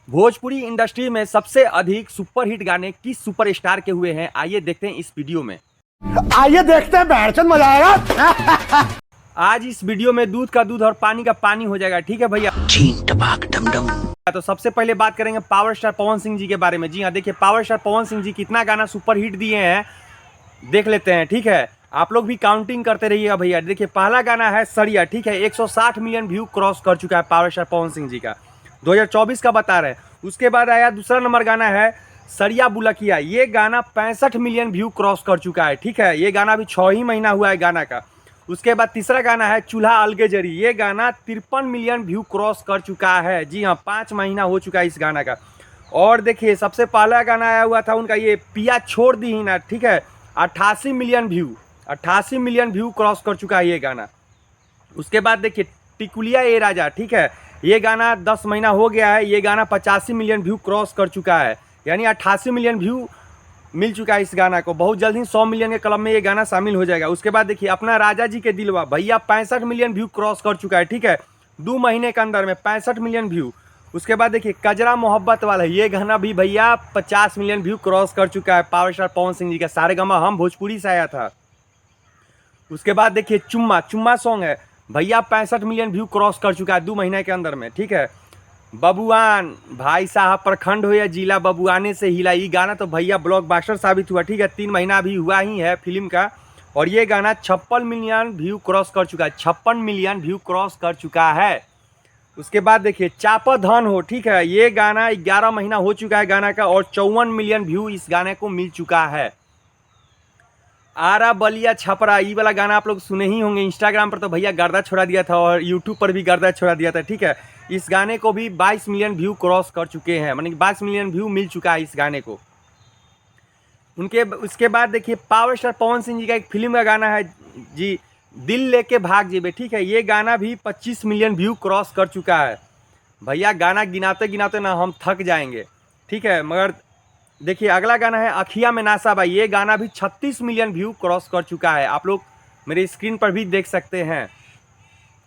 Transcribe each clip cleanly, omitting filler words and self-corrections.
Bhojpuri industry में सबसे अधिक सुपरहिट गाने किस सुपरस्टार के हुए हैं, आइए देखते हैं इस वीडियो में। आइए देखते हैं, बैठचंद मजा आएगा। आज इस वीडियो में दूध का दूध और पानी का पानी हो जाएगा, ठीक है भैया। तो सबसे पहले बात करेंगे पावर स्टार पवन सिंह जी के बारे में। जी हाँ, देखिए पावर स्टार पवन सिंह जी कितना गाना सुपरहिट दिए हैं, देख लेते हैं, ठीक है। आप लोग भी काउंटिंग करते रहिएगा भैया। देखिए पहला गाना है सरिया, ठीक है, 160 मिलियन व्यू क्रॉस कर चुका है पावर स्टार पवन सिंह जी का, 2024 का बता रहे हैं। उसके बाद आया दूसरा नंबर गाना है सरिया बुलकिया, ये गाना 65 मिलियन व्यू क्रॉस कर चुका है, ठीक है। ये गाना अभी 6 ही महीना हुआ है गाना का। उसके बाद तीसरा गाना है चूल्हा अलगे जरी, ये गाना 53 मिलियन व्यू क्रॉस कर चुका है। जी हाँ, 5 महीना हो चुका है इस गाना का। और देखिए सबसे पहला गाना आया हुआ था उनका, ये पिया छोड़ दी ही ना, ठीक है, 88 मिलियन व्यू क्रॉस कर चुका है ये गाना। उसके बाद देखिए टिकुलिया ए राजा, ठीक है, ये गाना 10 महीना हो गया है, ये गाना 85 मिलियन व्यू क्रॉस कर चुका है, यानी 88 मिलियन व्यू मिल चुका है इस गाना को। बहुत जल्द ही 100 मिलियन के क्लब में ये गाना शामिल हो जाएगा। उसके बाद देखिए अपना राजा जी के दिलवा, भैया 65 मिलियन व्यू क्रॉस कर चुका है, ठीक है, 2 महीने के अंदर में 65 मिलियन व्यू। उसके बाद देखिए कजरा मोहब्बत वाला, ये गाना भी भैया 50 मिलियन व्यू क्रॉस कर चुका है पावर स्टार पवन सिंह जी का, सारेगामा हम भोजपुरी से आया था। उसके बाद देखिए चुम्मा सॉन्ग है भैया, 65 मिलियन व्यू क्रॉस कर चुका है 2 महीने के अंदर में, ठीक है। बबुआन भाई साहब प्रखंड हो या जिला बबुआने से हिला, ये गाना तो भैया ब्लॉकबस्टर साबित हुआ, ठीक है, 3 महीना भी हुआ ही है फिल्म का, और ये गाना 56 मिलियन व्यू क्रॉस कर चुका है, 56 मिलियन व्यू क्रॉस कर चुका है। उसके बाद देखिए चापा धन हो, ठीक है, ये गाना 11 महीना हो चुका है गाना का, और 54 मिलियन व्यू इस गाने को मिल चुका है। आरा बलिया छपरा, ये वाला गाना आप लोग सुने ही होंगे, इंस्टाग्राम पर तो भैया गर्दा छोड़ा दिया था और यूट्यूब पर भी गर्दा छोड़ा दिया था, ठीक है। इस गाने को भी 22 मिलियन व्यू क्रॉस कर चुके हैं, माने 22 मिलियन व्यू मिल चुका है इस गाने को। उसके बाद देखिए पावर स्टार पवन सिंह जी का एक फिल्म का गाना है जी, दिल लेके भाग जेबे, ठीक है, ये गाना भी 25 मिलियन व्यू क्रॉस कर चुका है। भैया गाना गिनाते गिनाते ना हम थक जाएंगे, ठीक है। मगर देखिए अगला गाना है अखिया में नासा भाई, ये गाना भी 36 मिलियन व्यू क्रॉस कर चुका है, आप लोग मेरे स्क्रीन पर भी देख सकते हैं।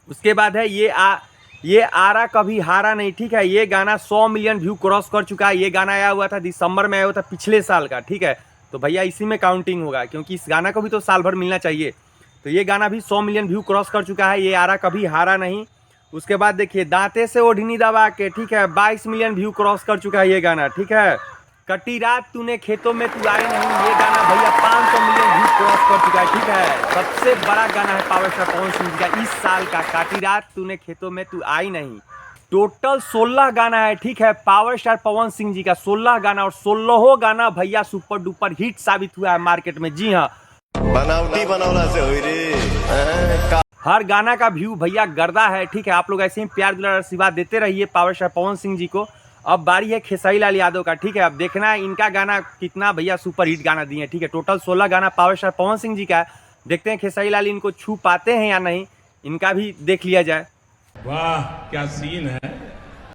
उसके बाद है ये आरा कभी हारा नहीं, ठीक है, ये गाना 100 मिलियन व्यू क्रॉस कर चुका है। ये गाना आया हुआ था दिसंबर में, आया हुआ था पिछले साल का, ठीक है। तो भैया इसी में काउंटिंग होगा, क्योंकि इस गाना को भी तो साल भर मिलना चाहिए। तो ये गाना भी 100 मिलियन व्यू क्रॉस कर चुका है, ये आरा कभी हारा नहीं। उसके बाद देखिए दांते से ओढ़नी दबा के, ठीक है, 22 मिलियन व्यू क्रॉस कर चुका है ये गाना, ठीक है। कटी रात तूने खेतों में तू आई नहीं, ये गाना भैया 500 मिलियन व्यू क्रॉस कर चुका है, ठीक है। सबसे बड़ा गाना है पावर स्टार पवन सिंह जी का इस साल का, कटी रात तूने खेतों में तू आई नहीं। टोटल 16 गाना है, ठीक है, पावर स्टार पवन सिंह जी का 16 गाना, और 16 गाना भैया सुपर डुपर हिट साबित हुआ है मार्केट में। जी हाँ, बनावटी बनौला से हुई रे। हर गाना का व्यू भैया गर्दा है, ठीक है। आप लोग ऐसे ही प्यार दुलार आशीर्वाद देते रहिए पावर स्टार पवन सिंह जी को। अब बारी है खेसारी लाल यादव का, ठीक है, अब देखना है इनका गाना कितना भैया सुपर हिट गाना दिए, ठीक है। टोटल 16 गाना पावर स्टार पवन सिंह जी का है, देखते हैं खेसारी लाल इनको छू पाते हैं या नहीं, इनका भी देख लिया जाए। वाह क्या सीन है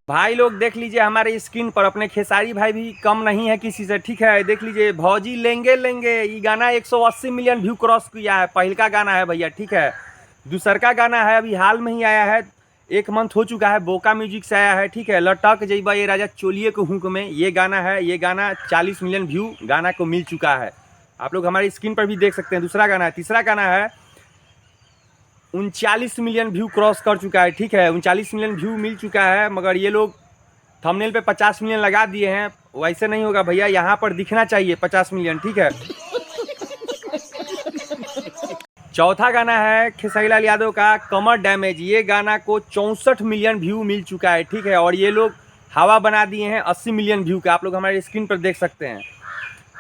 भाई लोग देख लीजिए हमारे स्क्रीन पर, अपने खेसारी भाई भी कम नहीं है किसी से, ठीक है। देख लीजिए भौजी लेंगे लेंगे, ये गाना 180 मिलियन व्यू क्रॉस किया है, पहल का गाना है भैया, ठीक है। दूसर का गाना है अभी हाल में ही आया है, 1 मंथ हो चुका है, बोका म्यूजिक से आया है, ठीक है, लटक जइबा ये राजा चोलिए को हुक में, ये गाना है, ये गाना 40 मिलियन व्यू गाना को मिल चुका है, आप लोग हमारी स्क्रीन पर भी देख सकते हैं। दूसरा गाना है, तीसरा गाना है 39 मिलियन व्यू क्रॉस कर चुका है, ठीक है, 39 मिलियन व्यू मिल चुका है। मगर ये लोग थंबनेल पे 50 मिलियन लगा दिए हैं, वैसे नहीं होगा भैया, यहाँ पर दिखना चाहिए 50 मिलियन, ठीक है। चौथा गाना है खेसारी लाल यादव का कमर डैमेज, ये गाना को 64 मिलियन व्यू मिल चुका है, ठीक है, और ये लोग हवा बना दिए हैं 80 मिलियन व्यू का, आप लोग हमारे स्क्रीन पर देख सकते हैं।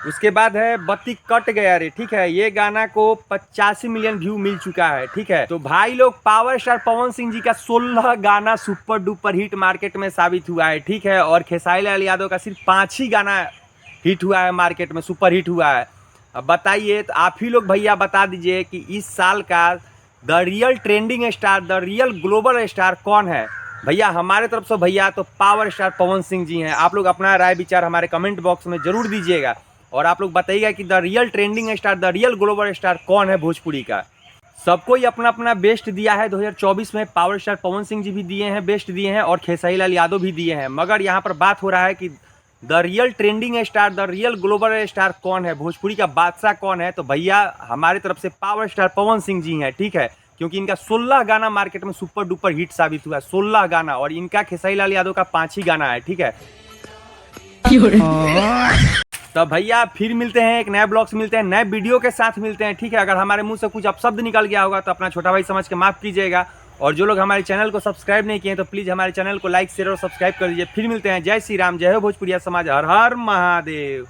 उसके बाद है बत्ती कट गया रे, ठीक है, ये गाना को 85 मिलियन व्यू मिल चुका है, ठीक है। तो भाई लोग पावर स्टार पवन सिंह जी का 16 गाना सुपर डुपर हिट मार्केट में साबित हुआ है, ठीक है, और खेसारी लाल यादव का सिर्फ 5 ही गाना हिट हुआ है मार्केट में, सुपर हिट हुआ है। अब बताइए, तो आप ही लोग भैया बता दीजिए कि इस साल का the real trending star, the real global star कौन है भैया। हमारे तरफ से भैया तो पावर स्टार पवन सिंह जी हैं। आप लोग अपना राय विचार हमारे कमेंट बॉक्स में जरूर दीजिएगा, और आप लोग बताइएगा कि the real trending star, the real global star कौन है भोजपुरी का। सबको ही अपना अपना बेस्ट दिया है 2024 में। पावर स्टार पवन सिंह जी भी दिए हैं, बेस्ट दिए हैं, और खेसारी लाल यादव भी दिए हैं। मगर यहाँ पर बात हो रहा है कि the real trending star, the real global star कौन है, भोजपुरी का बादशाह कौन है? तो भैया हमारी तरफ से पावर स्टार पवन सिंह जी हैं, ठीक है। क्योंकि इनका 16 गाना मार्केट में सुपर डुपर हिट साबित हुआ है, 16 गाना, और इनका खेसारी लाल यादव का 5 ही गाना है, ठीक है। तो भैया फिर मिलते हैं, एक नए ब्लॉग से मिलते हैं, नए वीडियो के साथ मिलते हैं, ठीक है। अगर हमारे मुंह से कुछ अपशब्द निकल गया होगा तो अपना छोटा भाई समझ के माफ कीजिएगा। और जो लोग हमारे चैनल को सब्सक्राइब नहीं किए तो प्लीज़ हमारे चैनल को लाइक शेयर और सब्सक्राइब कर दीजिए। फिर मिलते हैं। जय श्री राम, जय हो भोजपुरिया समाज, हर हर महादेव।